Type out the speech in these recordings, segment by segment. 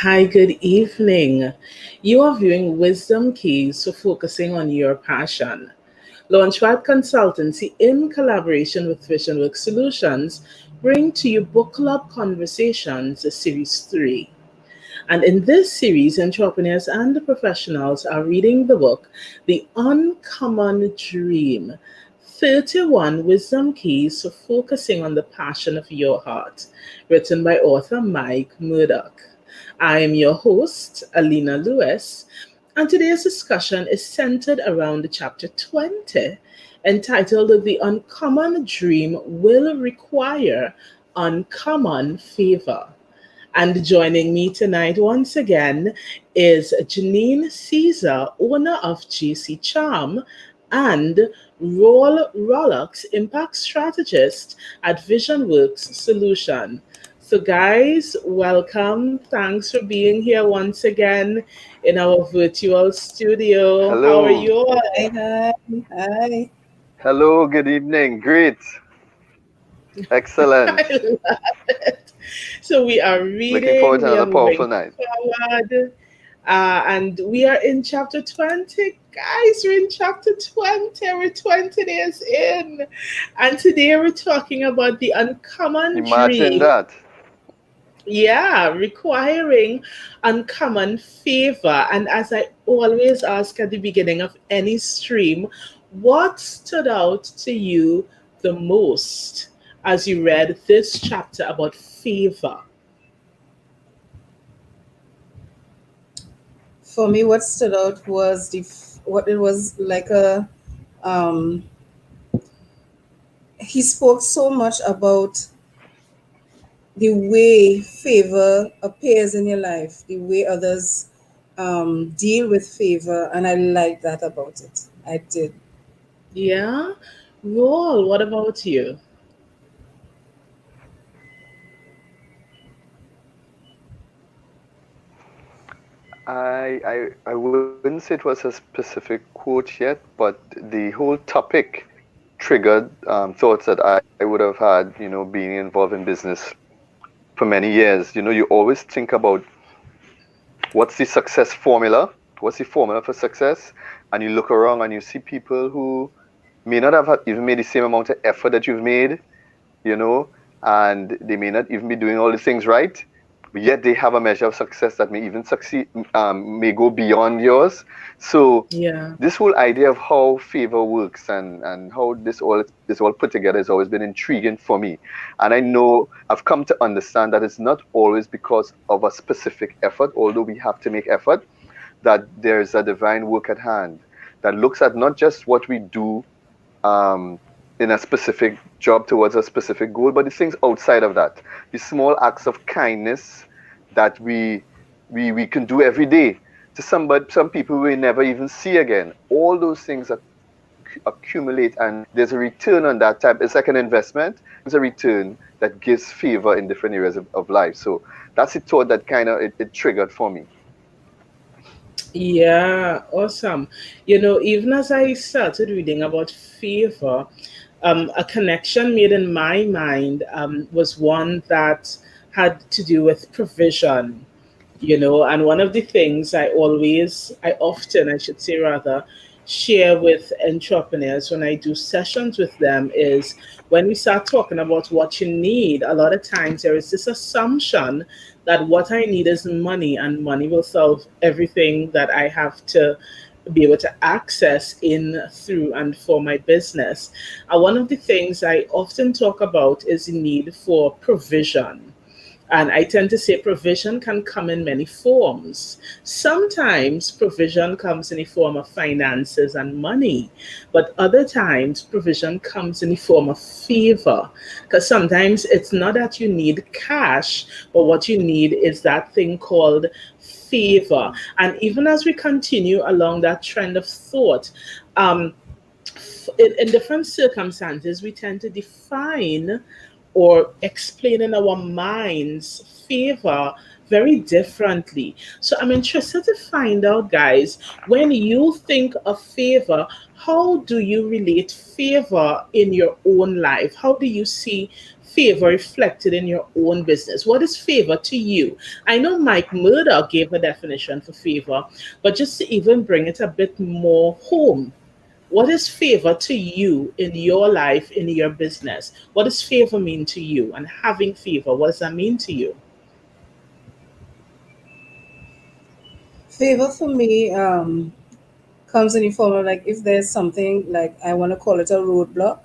Hi, good evening. You are viewing Wisdom Keys for focusing on your passion. LaunchPad Consultancy, in collaboration with VisionWorks Solutions, bring to you Book Club Conversations, Series 3. And in this series, entrepreneurs and professionals are reading the book, The Uncommon Dream, 31 Wisdom Keys for Focusing on the Passion of Your Heart, written by author Mike Murdoch. I am your host, Alina Lewis, and today's discussion is centered around chapter 20, entitled The Uncommon Dream Will Require Uncommon Favor. And joining me tonight once again is Janine Caesar, owner of GC Charm, and Roll Rollux, impact strategist at VisionWorks Solutions. So, guys, welcome. Thanks for being here once again in our virtual studio. How are Hello. you all? Hi. Hello, good evening. Great. Excellent. I love it. So, we are Looking forward reading, to we are another moving powerful night. forward. And we are in chapter 20. Guys, we're in chapter 20. We're 20 days in. And today we're talking about the uncommon Imagine dream. that. Yeah, requiring uncommon favor. And as I always ask at the beginning of any stream, what stood out to you the most as you read this chapter about favor? For me, what stood out was what it was like a. Um, he spoke so much about the way favor appears in your life, the way others deal with favor, and I like that about it. I did. Yeah. Roll, what about you? I wouldn't say it was a specific quote yet, but the whole topic triggered thoughts that I would have had, being involved in business for many years. You always think about what's the success formula, what's the formula for success, and you look around and you see people who may not have even made the same amount of effort that you've made, you know, and they may not even be doing all the things right, but yet they have a measure of success that may even succeed, may go beyond yours. So Yeah. this whole idea of how favor works and how this all is all put together has always been intriguing for me. And I know I've come to understand that it's not always because of a specific effort, although we have to make effort, that there's a divine work at hand that looks at not just what we do um, in a specific job towards a specific goal, but the things outside of that, the small acts of kindness that we can do every day to some people we never even see again. All those things accumulate, and there's a return on that type. It's like an investment. There's a return that gives favor in different areas of life. So that's the thought that kind of it triggered for me. Yeah, awesome. Even as I started reading about favor, a connection made in my mind was one that had to do with provision. And one of the things I often, I should say rather, share with entrepreneurs when I do sessions with them is when we start talking about what you need, a lot of times there is this assumption that what I need is money and money will solve everything that I have to be able to access in, through, and for my business. One of the things I often talk about is the need for provision. And I tend to say provision can come in many forms. Sometimes provision comes in the form of finances and money, but other times provision comes in the form of favor. Because sometimes it's not that you need cash, but what you need is that thing called favor. And even as we continue along that trend of thought, in different circumstances, we tend to define or explain in our minds favor very differently. So I'm interested to find out, guys, when you think of favor, how do you relate favor in your own life? How do you see favor reflected in your own business? What is favor to you? I know Mike Murdoch gave a definition for favor, but just to even bring it a bit more home, what is favor to you in your life, in your business? What does favor mean to you? And having favor, what does that mean to you? Favor for me comes in the form of, like, if there's something, like, I want to call it a roadblock,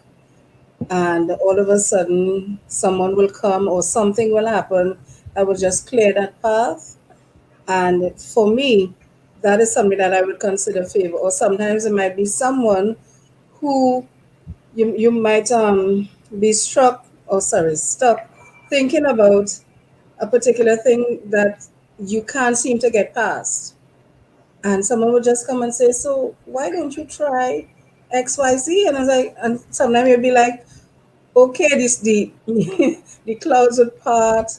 and all of a sudden someone will come or something will happen that will just clear that path. And for me, that is something that I would consider favor. Or sometimes it might be someone who you might be stuck thinking about a particular thing that you can't seem to get past. And someone would just come and say, so why don't you try XYZ? And I was like, and sometimes you'd be like, okay, this the the clouds would part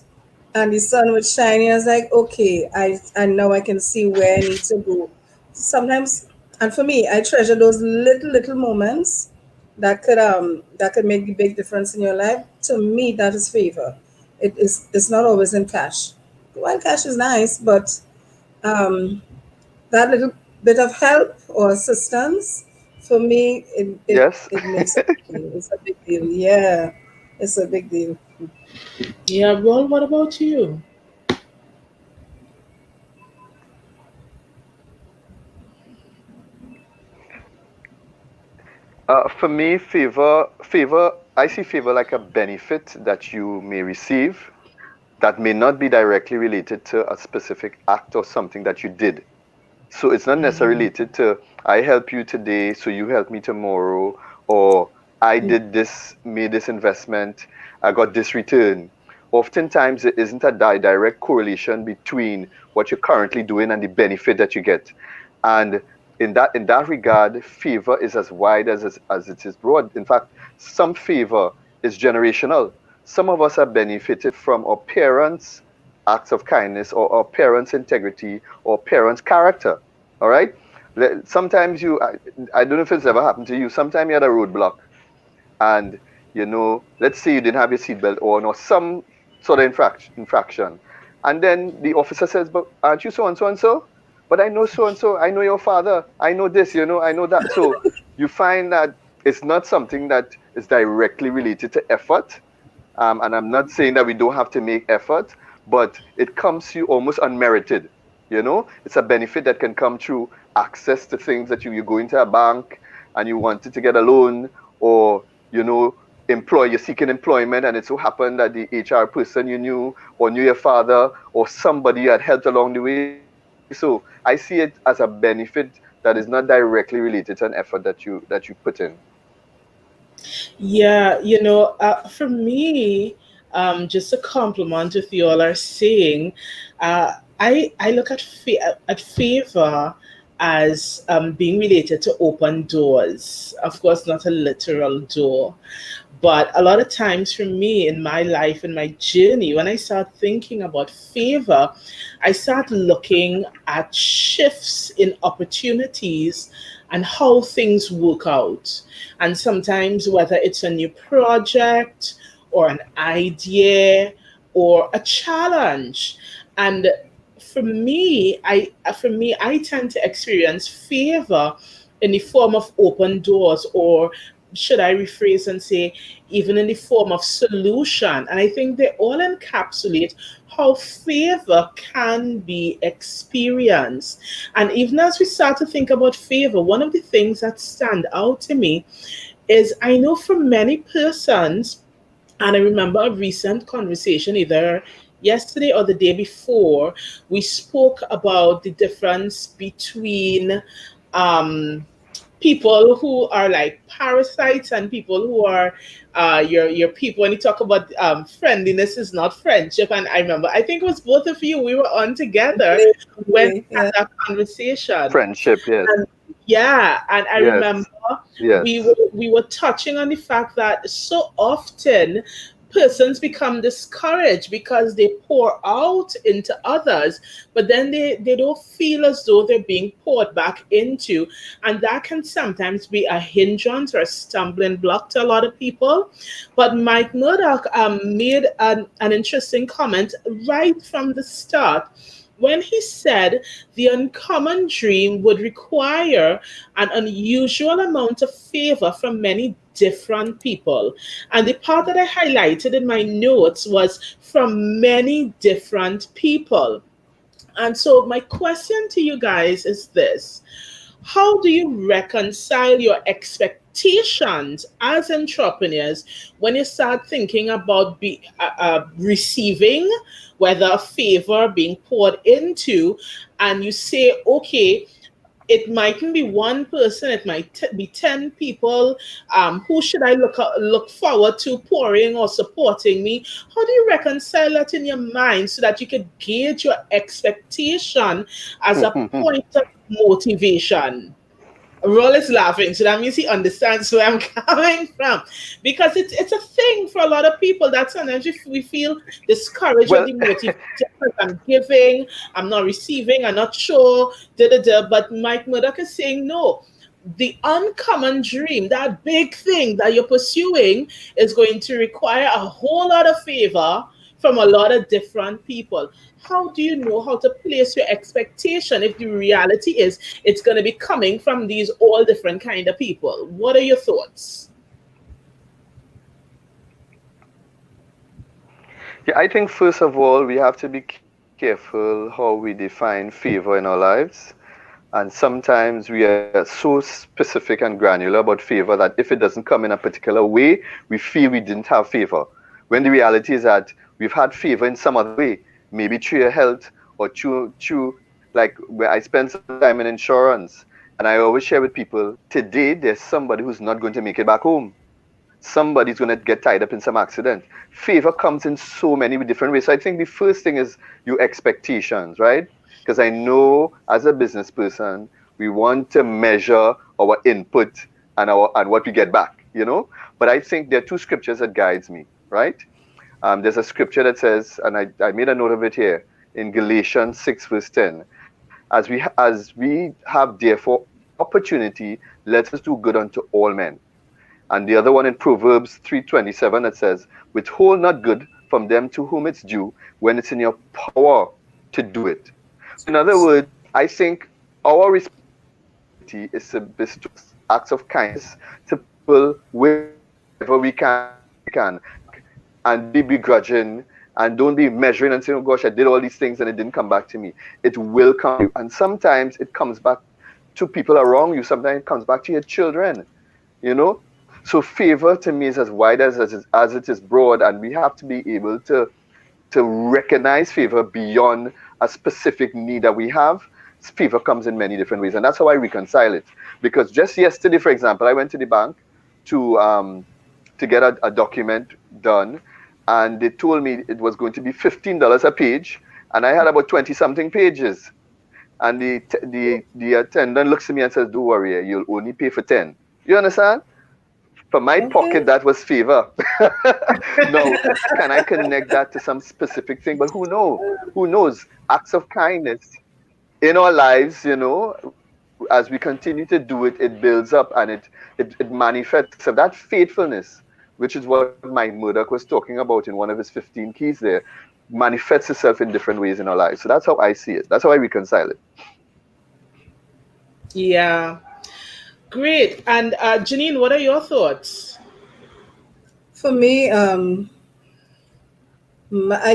and the sun would shine. And I was like, okay, I now I can see where I need to go. Sometimes, and for me, I treasure those little moments that could make the big difference in your life. To me, that is favor. It's not always in cash. While cash is nice, but um, that little bit of help or assistance, for me, Yes. it makes a big deal. It's a big deal. Yeah, it's a big deal. Yeah, well, what about you? For me, I see favor like a benefit that you may receive that may not be directly related to a specific act or something that you did. So it's not necessarily Mhm. related to I help you today, so you help me tomorrow, or I did this, made this investment, I got this return. Oftentimes, it isn't a direct correlation between what you're currently doing and the benefit that you get. And in that regard, favor is as wide as it is broad. In fact, some favor is generational. Some of us have benefited from our parents' acts of kindness or our parents' integrity or parents' character. All right. Sometimes I don't know if it's ever happened to you. Sometimes you had a roadblock, and let's say you didn't have your seatbelt on or some sort of infraction, and then the officer says, "But aren't you so and so and so?" But I know so and so. I know your father. I know this. I know that. So you find that it's not something that is directly related to effort. And I'm not saying that we don't have to make effort, but it comes to you almost unmerited. It's a benefit that can come through access to things that you go into a bank and you wanted to get a loan, or you're seeking employment, and it so happened that the HR person you knew or knew your father or somebody you had helped along the way. So I see it as a benefit that is not directly related to an effort that you put in. Yeah, for me, just a compliment with you all are saying, I look at at favor as being related to open doors. Of course, not a literal door, but a lot of times for me in my life, in my journey, when I start thinking about favor, I start looking at shifts in opportunities and how things work out. And sometimes, whether it's a new project or an idea or a challenge. And for me, I tend to experience favor in the form of open doors, or should I rephrase and say, even in the form of solution. And I think they all encapsulate how favor can be experienced. And even as we start to think about favor, one of the things that stand out to me is I know for many persons, and I remember a recent conversation either yesterday or the day before, we spoke about the difference between um, people who are like parasites and people who are your people. When you talk about friendliness is not friendship, and I remember I think it was both of you, we were on together Really, when really, we had yeah. that conversation. Friendship, yes, And yeah, and I yes, remember yes. we were touching on the fact that so often persons become discouraged because they pour out into others, but then they don't feel as though they're being poured back into. And that can sometimes be a hindrance or a stumbling block to a lot of people. But Mike Murdoch made an interesting comment right from the start when he said the uncommon dream would require an unusual amount of favor from many different people. And the part that I highlighted in my notes was from many different people. And so, my question to you guys is this: how do you reconcile your expectations as entrepreneurs when you start thinking about receiving, whether a favor being poured into, and you say, okay, it mightn't be one person, it might be 10 people. Who should I look forward to pouring or supporting me? How do you reconcile that in your mind so that you could gauge your expectation as a point of motivation? Roll is laughing, so that means he understands where I'm coming from. Because it's a thing for a lot of people that sometimes we feel discouraged or Well, demotivated because I'm giving, I'm not receiving, I'm not sure, da da da. But Mike Murdoch is saying no. The uncommon dream, that big thing that you're pursuing, is going to require a whole lot of favor from a lot of different people. How do you know how to place your expectation if the reality is it's going to be coming from these all different kind of people? What are your thoughts? yeah, I think first of all, we have to be careful how we define favor in our lives. And sometimes we are so specific and granular about favor that if it doesn't come in a particular way, we feel we didn't have favor. When the reality is that we've had favor in some other way, maybe through your health or through like where I spend some time in insurance. And I always share with people, today there's somebody who's not going to make it back home. Somebody's going to get tied up in some accident. Favor comes in so many different ways. So I think the first thing is your expectations, right? Because I know as a business person, we want to measure our input and what we get back, you know. But I think there are two scriptures that guides me, right? There's a scripture that says, and I made a note of it here in Galatians 6 verse 10. As we have therefore opportunity, let us do good unto all men. And the other one in Proverbs 3:27 that says, withhold not good from them to whom it's due when it's in your power to do it. So in other words, I think our responsibility is to bestow acts of kindness to people wherever we can. And be begrudging and don't be measuring and saying, oh gosh, I did all these things and it didn't come back to me. It will come to you. And sometimes it comes back to people around you. Sometimes it comes back to your children, you know. So favor to me is as wide as it is broad, and we have to be able to recognize favor beyond a specific need that we have. Favor comes in many different ways, and that's how I reconcile it. Because just yesterday, for example, I went to the bank to get a document done, and they told me it was going to be $15 a page, and I had about 20 something pages. And the attendant looks at me and says, don't worry, you'll only pay for 10. You understand? For my pocket, that was favor. No, can I connect that to some specific thing? But who knows? Who knows? Acts of kindness in our lives, you know, as we continue to do it, it builds up and it manifests. So that faithfulness, which is what Mike Murdoch was talking about in one of his 15 keys there, manifests itself in different ways in our lives. So that's how I see it. That's how I reconcile it. Yeah, great. And Janine, what are your thoughts? For me, I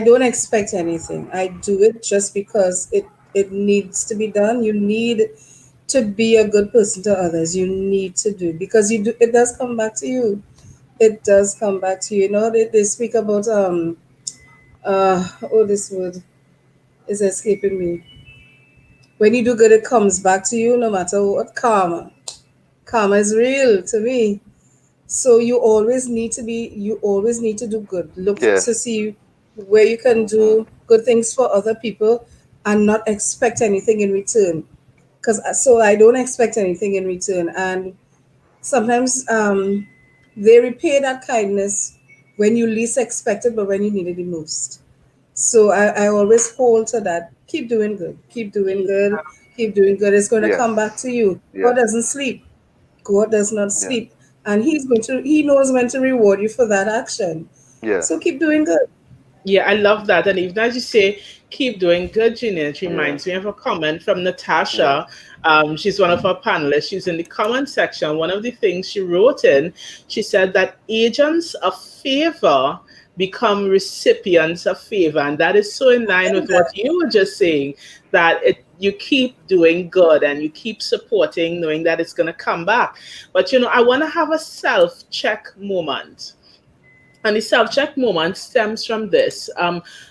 don't expect anything. I do it just because it needs to be done. You need to be a good person to others. You need to do because you do. It does come back to you. It does come back to you. You know, they speak about this word is escaping me. When you do good, it comes back to you no matter what. Karma is real to me. So you always need to do good. Look to Yes. see where you can do good things for other people and not expect anything in return. Because so I don't expect anything in return. And sometimes they repay that kindness when you least expect it, but when you need it the most. So I always hold to that. Keep doing good. Keep doing good. Keep doing good. It's going to Yes. come back to you. God Yes. doesn't sleep. God does not Yeah. sleep. And he knows when to reward you for that action. Yeah. So keep doing good. Yeah, I love that. And even as you say, keep doing good, Gina, it Yeah. reminds me of a comment from Yeah. Natasha. She's one of our panelists. She's in the comment section. One of the things she wrote in, she said that agents of favor become recipients of favor. And that is so in line with what you were just saying, that you keep doing good and you keep supporting, knowing that it's going to come back. But, I want to have a self check moment. And the self check moment stems from this.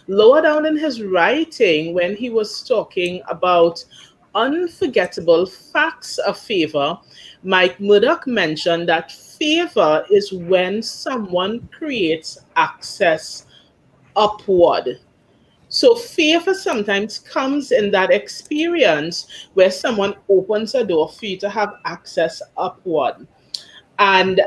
Lower down in his writing, when he was talking about unforgettable facts of favor, Mike Murdoch mentioned that favor is when someone creates access upward. So favor sometimes comes in that experience where someone opens a door for you to have access upward. And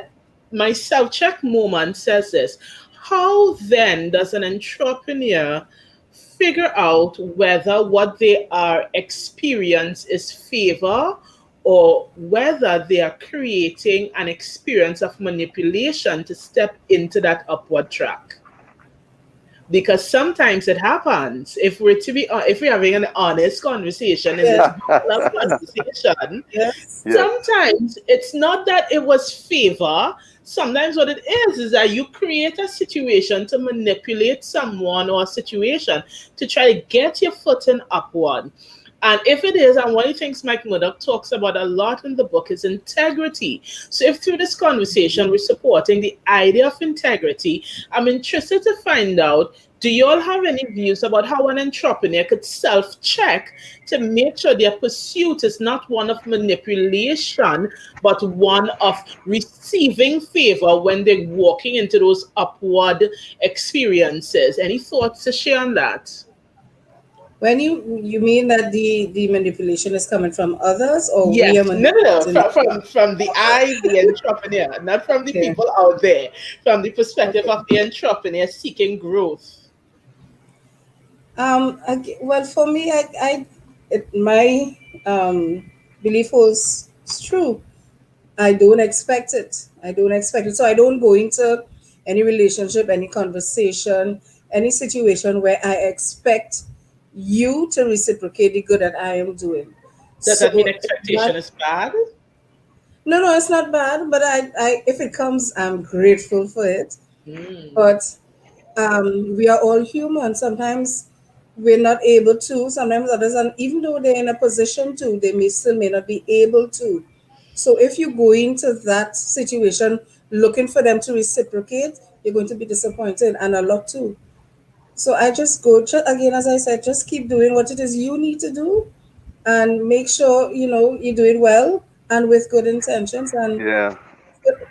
my self check moment says this: how then does an entrepreneur figure out whether what they are experience is favor or whether they are creating an experience of manipulation to step into that upward track? Because sometimes it happens. If we're having an honest conversation in this Yes. bubble of conversation, Yes. Yes. sometimes it's not that it was favor. Sometimes what it is that you create a situation to manipulate someone or a situation to try to get your footing upward. And if it is, and one of the things Mike Murdoch talks about a lot in the book is integrity. So if through this conversation we're supporting the idea of integrity, I'm interested to find out, do you all have any views about how an entrepreneur could self-check to make sure their pursuit is not one of manipulation, but one of receiving favor when they're walking into those upward experiences? Any thoughts to share on that? When you mean that the manipulation is coming from others, or we are Yes, no, no, no. manipulating? From the I, the entrepreneur, not from the Okay. people out there. From the perspective Okay. of the entrepreneur seeking growth. Well, for me, my belief holds it's true. I don't expect it. I don't expect it. So I don't go into any relationship, any conversation, any situation where I expect you to reciprocate the good that I am doing. Does that mean So expectation that is bad? no, no, it's not bad. But if it comes, I'm grateful for it. Mm. But we are all human. Sometimes we're not able to. Sometimes others, and even though they're in a position to, they may not be able to. So if you go into that situation looking for them to reciprocate, you're going to be disappointed, and a lot too. So I just go again, as I said, just keep doing what it is you need to do, and make sure you do it well and with good intentions. And Yeah.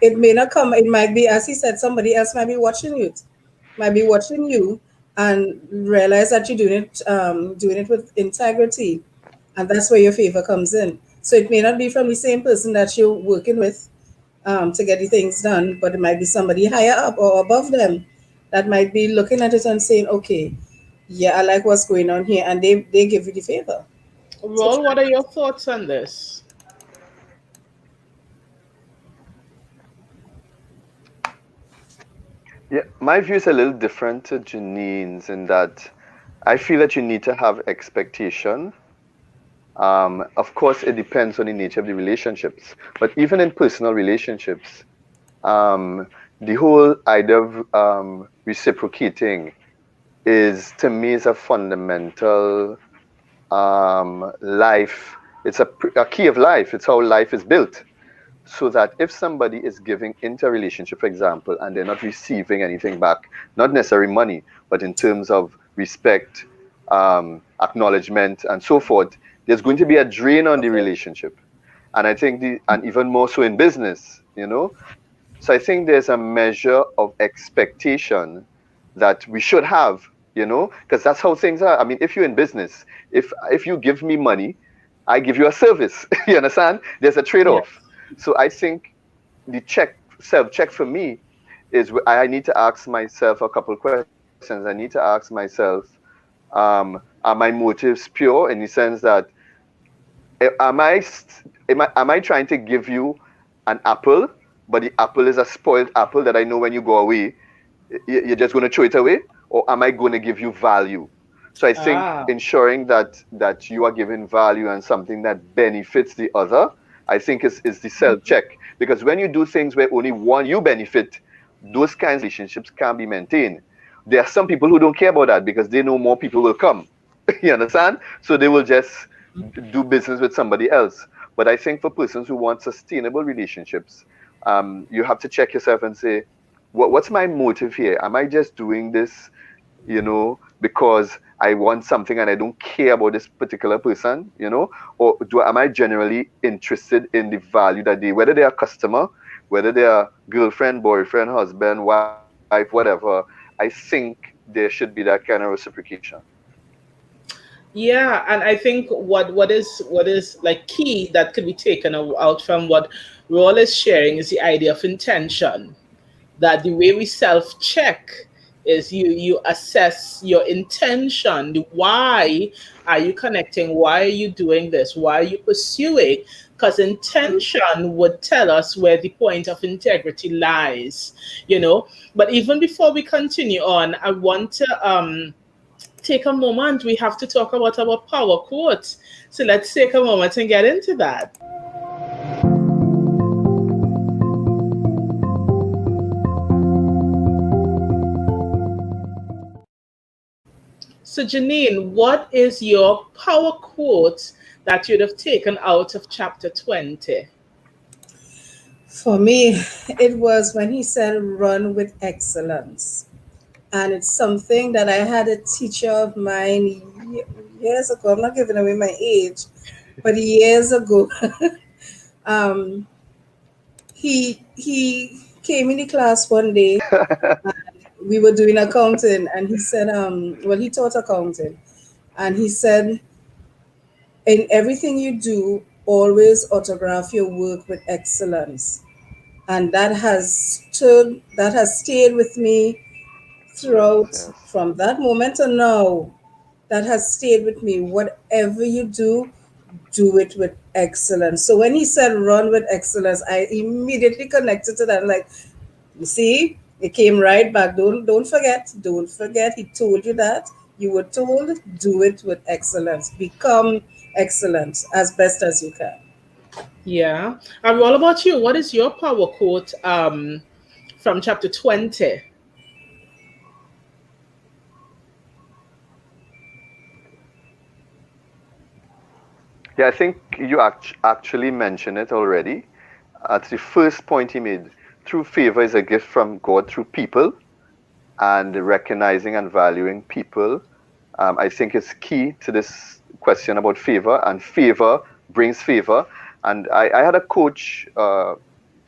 it may not come. It might be, as he said, somebody else might be watching you, and realize that you're doing it with integrity, and that's where your favor comes in. So it may not be from the same person that you're working with to get the things done, but it might be somebody higher up or above them that might be looking at it and saying, "Okay, yeah, I like what's going on here," and they give you the favor. So Roll, what are your thoughts on this? Yeah. My view is a little different to Janine's in that I feel that you need to have expectation. Of course, it depends on the nature of the relationships, but even in personal relationships, um, the whole idea of reciprocating is, to me, is a fundamental life. It's a key of life. It's how life is built. So that if somebody is giving into a relationship, for example, and they're not receiving anything back, not necessarily money, but in terms of respect, acknowledgement, and so forth, there's going to be a drain on the okay, relationship. And I think and even more so in business. So I think there's a measure of expectation that we should have, because that's how things are. I mean, if you're in business, if you give me money, I give you a service. You understand? There's a Yes. trade-off. So I think the self-check for me is I need to ask myself a couple questions. I need to ask myself, are my motives pure in the sense that am I trying to give you an apple, but the apple is a spoiled apple that I know when you go away, you're just going to throw it away, or am I going to give you value? So I think Ah. ensuring that you are giving value and something that benefits the other, I think is the self check. Because when you do things where only one you benefit, those kinds of relationships can't be maintained. There are some people who don't care about that because they know more people will come. You understand? So they will just do business with somebody else. But I think for persons who want sustainable relationships, you have to check yourself and say, what's my motive here? Am I just doing this, because I want something and I don't care about this particular person, or am I generally interested in the value that whether they're a customer, whether they're girlfriend, boyfriend, husband, wife, whatever, I think there should be that kind of reciprocation. Yeah, and I think what is like key that could be taken out from what Roll is sharing is the idea of intention. That the way we self check is you assess your intention. Why are you connecting? Why are you doing this? Why are you pursuing? Because intention would tell us where the point of integrity lies, you know. But even before we continue on, I want to take a moment. We have to talk about our power quotes. So let's take a moment and get into that. So, Janine, what is your power quote that you'd have taken out of chapter 20? For me, it was when he said, run with excellence. And it's something that I had a teacher of mine years ago. I'm not giving away my age, but years ago, um, he came in the class one day. We were doing accounting, and he said, well, he taught accounting, and he said, in everything you do, always autograph your work with excellence. And that has stayed with me throughout, Yes, yes. from that moment to now. That has stayed with me. Whatever you do it with excellence. So when he said run with excellence, I immediately connected to that. Like, you see, it came right back. Don't forget. He told you that. You were told, do it with excellence. Become excellent as best as you can. Yeah. And what about you? What is your power quote from chapter 20? Yeah, I think you actually mentioned it already. That's the first point he made. True favor is a gift from God through people, and recognizing and valuing people, I think is key to this question about favor. And favor brings favor. And I had a coach, a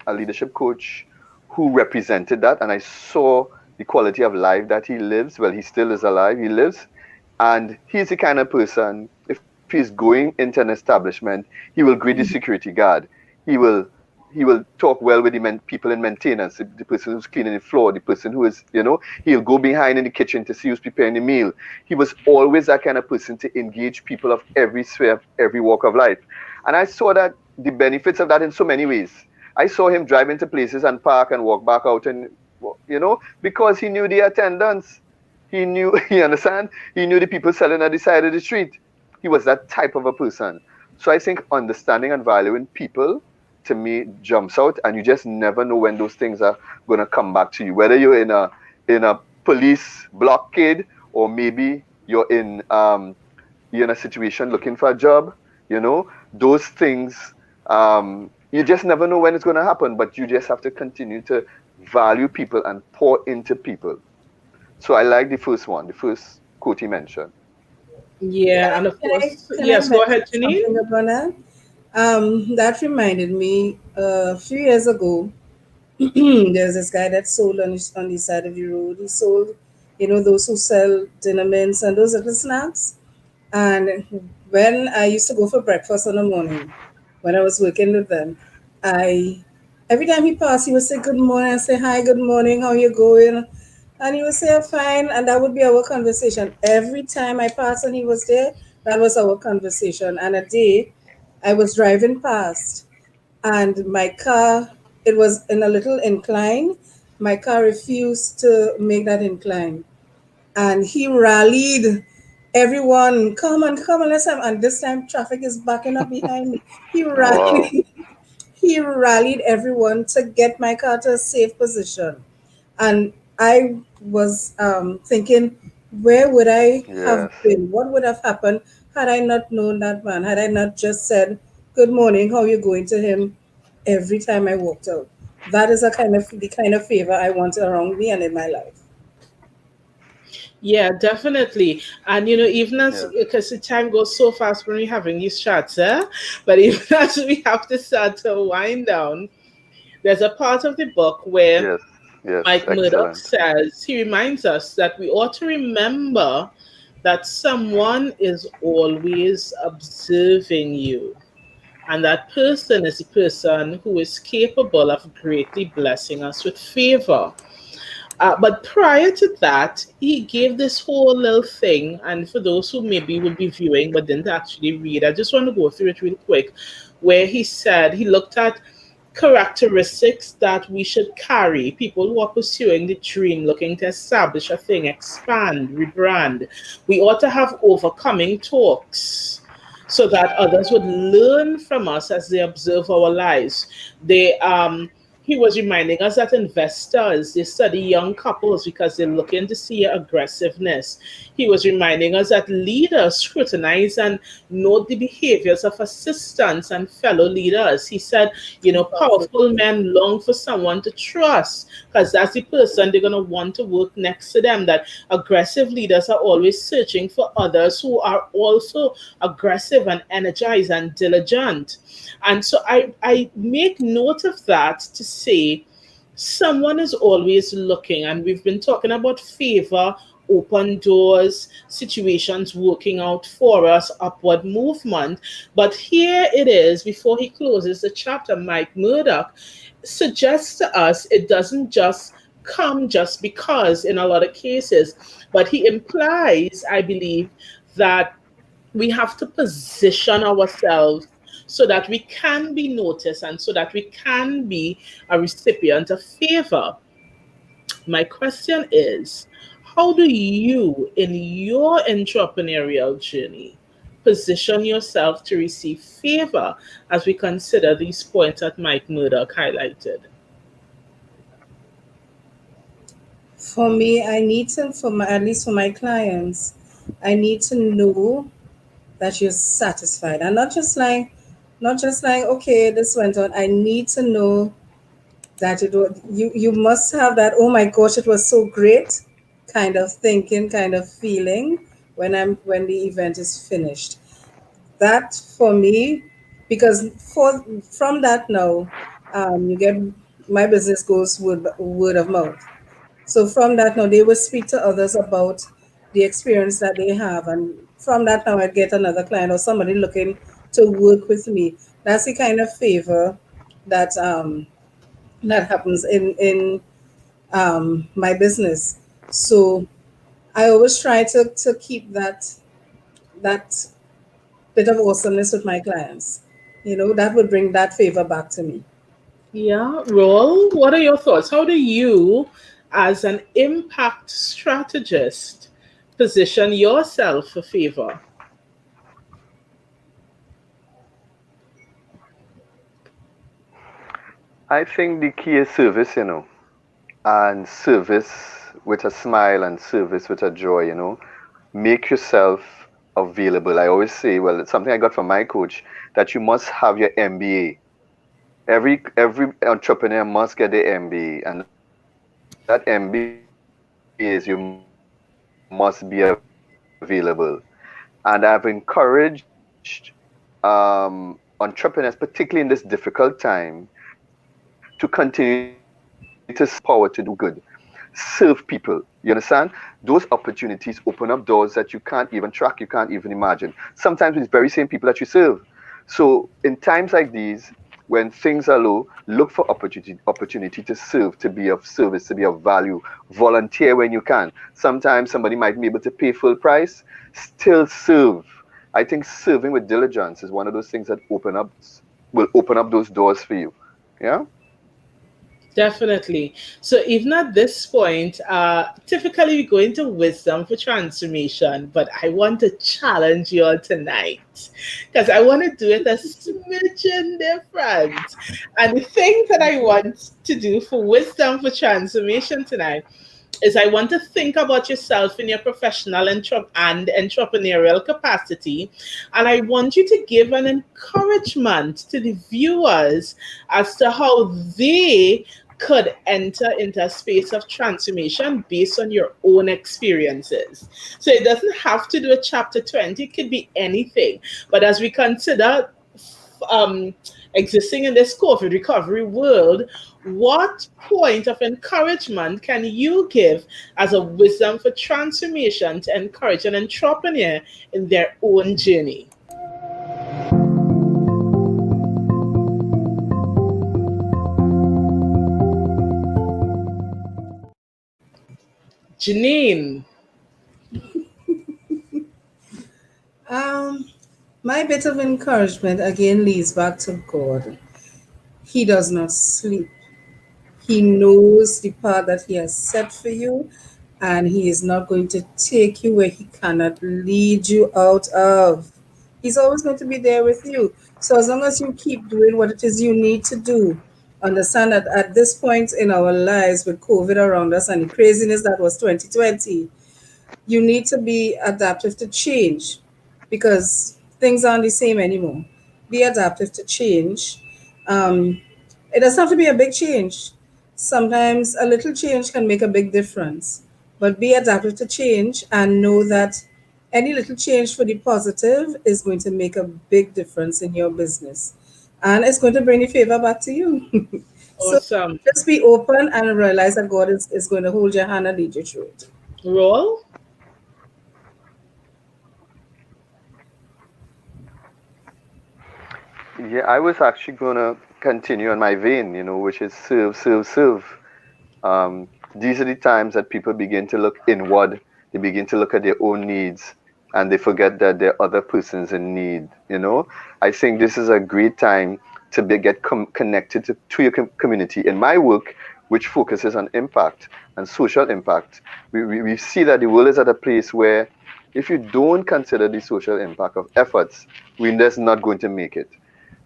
leadership coach, who represented that, and I saw the quality of life that he lives. Well, he still is alive. He lives, and he's the kind of person, if he's going into an establishment, he will greet the security guard. He will he will talk well with the people in maintenance, the person who's cleaning the floor, the person who is, he'll go behind in the kitchen to see who's preparing the meal. He was always that kind of person to engage people of every sphere, every walk of life. And I saw that the benefits of that in so many ways. I saw him drive into places and park and walk back out, and because he knew the attendants. He knew, you understand? He knew the people selling at the side of the street. He was that type of a person. So I think understanding and valuing people, to me, jumps out, and you just never know when those things are going to come back to you. Whether you're in a police blockade, or maybe you're in a situation looking for a job. Those things, you just never know when it's going to happen. But you just have to continue to value people and pour into people. So I like the first one, the first quote he mentioned. Yeah, and of course, Can I yes, go ahead, mention Janine. something about that? That reminded me a few years ago. There's this guy that sold on the side of the road. He sold, those who sell dinner mints and those little snacks. And when I used to go for breakfast in the morning, when I was working with them, I Every time he passed, he would say good morning. I say hi, good morning, how you going? And he would say fine, and that would be our conversation. Every time I passed and he was there, that was our conversation. And a day, I was driving past, and my car, it was in a little incline. My car refused to make that incline, and he rallied everyone, come on, let's have. And this time, traffic is backing up behind me. He Wow. rallied. He rallied everyone to get my car to a safe position. And I was thinking, where would I have Yes. been? What would have happened had I not known that man? Had I not just said, good morning, how you going to him every time I walked out? That is the kind of favor I want around me and in my life. Yeah, definitely. And even as Yes. because the time goes so fast when we're having these chats, but even as we have to start to wind down, there's a part of the book where Yes. Yes. Mike Murdoch Excellent. says he reminds us that we ought to remember that someone is always observing you. And that person is the person who is capable of greatly blessing us with favor. But prior to that, he gave this whole little thing. And for those who maybe would be viewing but didn't actually read, I just want to go through it real quick. Where he said he looked at characteristics that we should carry. People who are pursuing the dream, looking to establish a thing, expand, rebrand. We ought to have overcoming talks so that others would learn from us as they observe our lives. He was reminding us that investors they study young couples because they're looking to see aggressiveness. He was reminding us that leaders scrutinize and note the behaviors of assistants and fellow leaders. He said, Powerful. powerful men long for someone to trust because that's the person they're going to want to work next to them. That aggressive leaders are always searching for others who are also aggressive and energized and diligent. And so I make note of that to say someone is always looking, and we've been talking about favor, open doors, situations working out for us, upward movement. But here it is, before he closes the chapter, Mike Murdoch suggests to us it doesn't just come just because in a lot of cases, but he implies, I believe, that we have to position ourselves so that we can be noticed and so that we can be a recipient of favor. My question is, how do you, in your entrepreneurial journey, position yourself to receive favor as we consider these points that Mike Murdoch highlighted? For me, I need to, at least for my clients, I need to know that you're satisfied and not just like okay, this went on. I need to know that you must have that, oh my gosh, it was so great kind of thinking, kind of feeling when the event is finished. That for me, because from that now, you get, my business goes word of mouth. So from that now, they will speak to others about the experience that they have, and from that now, I get another client or somebody looking to work with me. That's the kind of favor that that happens in my business. So I always try to keep that bit of awesomeness with my clients. That would bring that favor back to me. Yeah, Roll, what are your thoughts? How do you, as an impact strategist, position yourself for favor? I think the key is service, and service with a smile and service with a joy, Make yourself available. I always say, well, it's something I got from my coach, that you must have your MBA. Every entrepreneur must get the MBA, and that MBA is you must be available. And I've encouraged entrepreneurs, particularly in this difficult time, to continue to power to do good, serve people. You understand? Those opportunities open up doors that you can't even track, you can't even imagine. Sometimes it's very same people that you serve. So in times like these, when things are low, look for opportunity to serve, to be of service, to be of value. Volunteer when you can. Sometimes somebody might be able to pay full price, still serve. I think serving with diligence is one of those things that will open up those doors for you. Yeah. Definitely. So even at this point, typically we go into wisdom for transformation, but I want to challenge you all tonight because I want to do it a smidgen different. And the thing that I want to do for wisdom for transformation tonight is I want to think about yourself in your professional and entrepreneurial capacity. And I want you to give an encouragement to the viewers as to how they could enter into a space of transformation based on your own experiences. So it doesn't have to do a chapter 20, it could be anything. But as we consider um, existing in this COVID recovery world, what point of encouragement can you give as a wisdom for transformation to encourage an entrepreneur in their own journey? Janine. Um, my bit of encouragement again leads back to God. He does not sleep. He knows the path that He has set for you, and He is not going to take you where He cannot lead you out of. He's always going to be there with you. So, as long as you keep doing what it is you need to do, understand that at this point in our lives, with COVID around us and the craziness that was 2020, you need to be adaptive to change because things aren't the same anymore. Be adaptive to change. Um, it doesn't have to be a big change. Sometimes a little change can make a big difference. But be adaptive to change and know that any little change for the positive is going to make a big difference in your business. And it's going to bring the favor back to you. So Awesome. just be open and realize that God is going to hold your hand and lead you through it. Roll. Yeah, I was actually gonna continue on my vein, which is serve, serve, serve. These are the times that people begin to look inward. They begin to look at their own needs, and they forget that there are other persons in need. I think this is a great time to get connected to your community. In my work, which focuses on impact and social impact, we see that the world is at a place where if you don't consider the social impact of efforts, we're just not going to make it.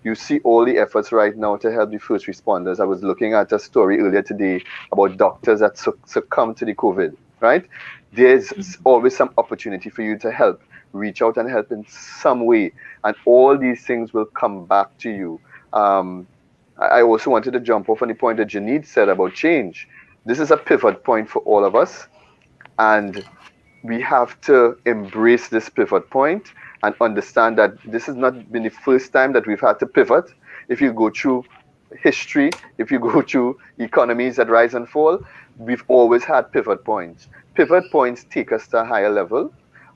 You see all the efforts right now to help the first responders. I was looking at a story earlier today about doctors that succumbed to the COVID, right? There's always some opportunity for you to help, reach out and help in some way. And all these things will come back to you. I also wanted to jump off on the point that Janine said about change. This is a pivot point for all of us. And we have to embrace this pivot point and understand that this has not been the first time that we've had to pivot. If you go through history, if you go through economies that rise and fall, we've always had pivot points. Pivot points take us to a higher level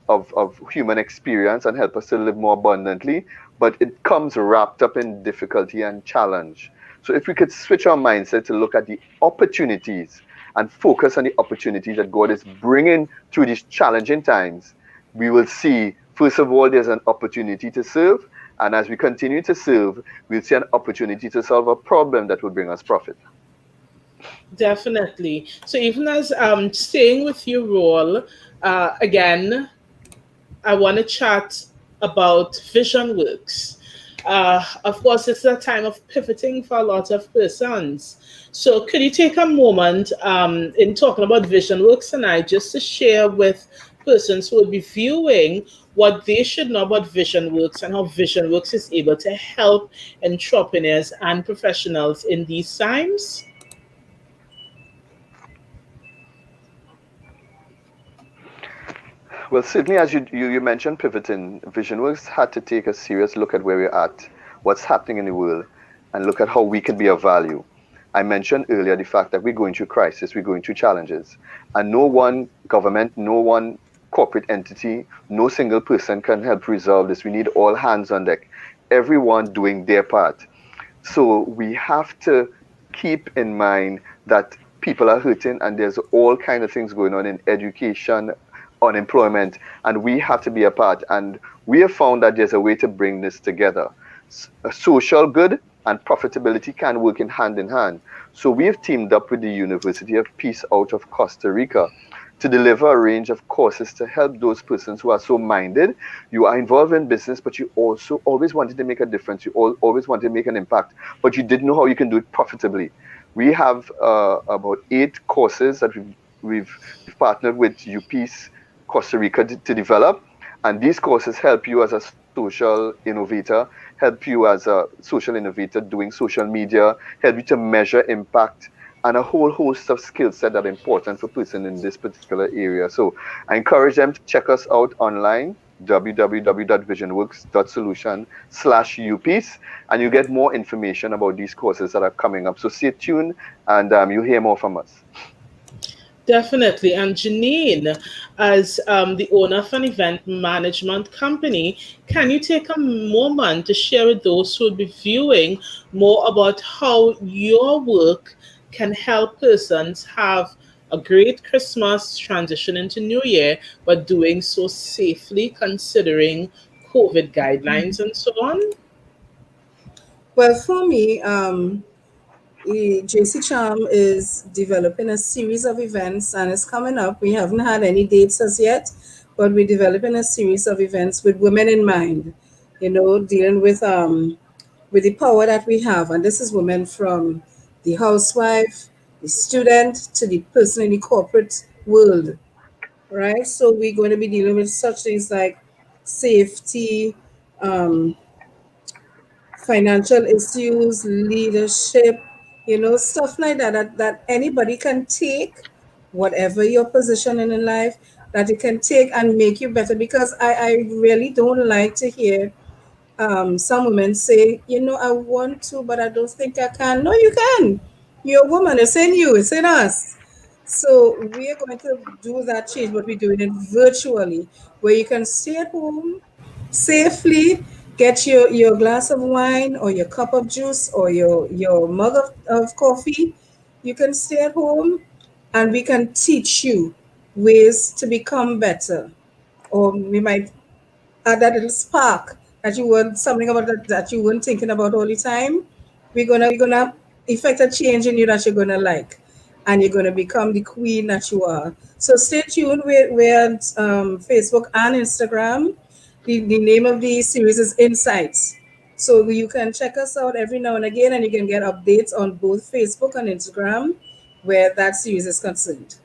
of human experience and help us to live more abundantly, but it comes wrapped up in difficulty and challenge. So if we could switch our mindset to look at the opportunities and focus on the opportunities that God is bringing through these challenging times, we will see, first of all, there's an opportunity to serve. And as we continue to serve, we'll see an opportunity to solve a problem that will bring us profit. Definitely. So even as staying with your role, again, I want to chat about VisionWorks. Of course, it's a time of pivoting for a lot of persons. So, could you take a moment in talking about VisionWorks tonight just to share with persons who will be viewing what they should know about VisionWorks and how VisionWorks is able to help entrepreneurs and professionals in these times? Well, certainly, as you mentioned pivoting, VisionWorks had to take a serious look at where we're at, what's happening in the world, and look at how we can be of value. I mentioned earlier the fact that we're going through crisis, we're going through challenges, and no one government, no one corporate entity, no single person can help resolve this. We need all hands on deck, everyone doing their part. So we have to keep in mind that people are hurting and there's all kind of things going on in education, unemployment, and we have to be a part. And we have found that there's a way to bring this together. Social good and profitability can work in hand. So we have teamed up with the University of Peace out of Costa Rica to deliver a range of courses to help those persons who are so minded. You are involved in business, but you also always wanted to make a difference. You always wanted to make an impact, but you didn't know how you can do it profitably. We have about 8 courses that we've partnered with UPeace Costa Rica to develop. And these courses help you as a social innovator, help you as a social innovator doing social media, help you to measure impact, and a whole host of skill set that are important for person in this particular area. So I encourage them to check us out online, www.visionworks.solution/upeace, and you get more information about these courses that are coming up. So stay tuned and you hear more from us. Definitely. And Janine, as the owner of an event management company, can you take a moment to share with those who will be viewing more about how your work can help persons have a great Christmas transition into New Year, but doing so safely considering COVID guidelines and so on? Well, for me, JC Charm is developing a series of events and it's coming up. We haven't had any dates as yet, but we're developing a series of events with women in mind, dealing with the power that we have. And this is women from the housewife, the student, to the person in the corporate world, right? So we're going to be dealing with such things like safety, um, financial issues, leadership, stuff like that anybody can take, whatever your position in life, that you can take and make you better. Because I really don't like to hear some women say, I want to, but I don't think I can. No, you can. You're a woman. It's in you. It's in us. So we are going to do that change, but we're doing it virtually, where you can stay at home safely, get your glass of wine or your cup of juice or your mug of coffee. You can stay at home and we can teach you ways to become better. Or we might that little spark that you weren't something about that you weren't thinking about all the time. We're gonna effect a change in you that you're gonna like, and you're gonna become the queen that you are. So stay tuned. We're on Facebook and Instagram. The name of the series is Insights. So you can check us out every now and again, and you can get updates on both Facebook and Instagram where that series is concerned.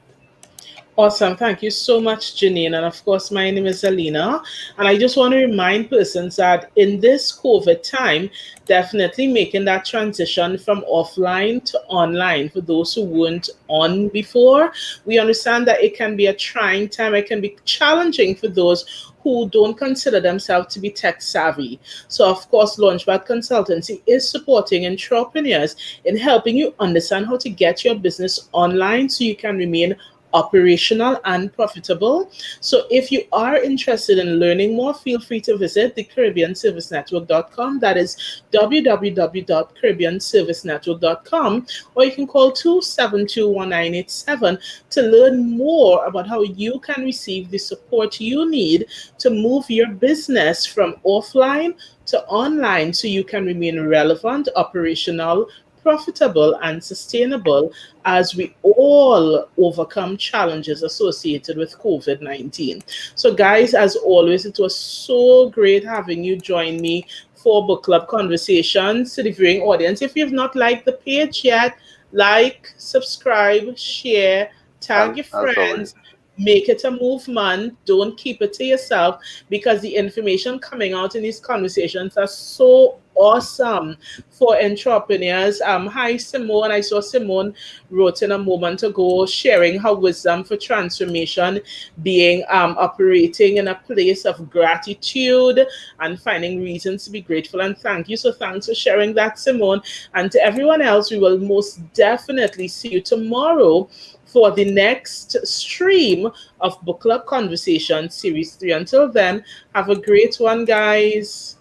Awesome. Thank you so much, Janine. And of course, my name is Alina. And I just want to remind persons that in this COVID time, definitely making that transition from offline to online for those who weren't on before. We understand that it can be a trying time, it can be challenging for those who don't consider themselves to be tech savvy. So, of course, LaunchPad Consultancy is supporting entrepreneurs in helping you understand how to get your business online so you can remain operational and profitable. So if you are interested in learning more, feel free to visit the CaribbeanServiceNetwork.com. That is www.CaribbeanServiceNetwork.com, or you can call 272-1987 to learn more about how you can receive the support you need to move your business from offline to online so you can remain relevant, operational, profitable, and sustainable as we all overcome challenges associated with COVID-19. So, guys, as always, it was so great having you join me for Book Club Conversations. To the viewing audience, if you've not liked the page yet, like, subscribe, share, tag your As always. friends. Make it a movement. Don't keep it to yourself, because the information coming out in these conversations are so awesome for entrepreneurs. Hi, Simone. I saw Simone wrote in a moment ago sharing her wisdom for transformation, being operating in a place of gratitude and finding reasons to be grateful. And thank you. So thanks for sharing that, Simone. And to everyone else, we will most definitely see you tomorrow for the next stream of Book Club Conversation Series 3. Until then, have a great one, guys.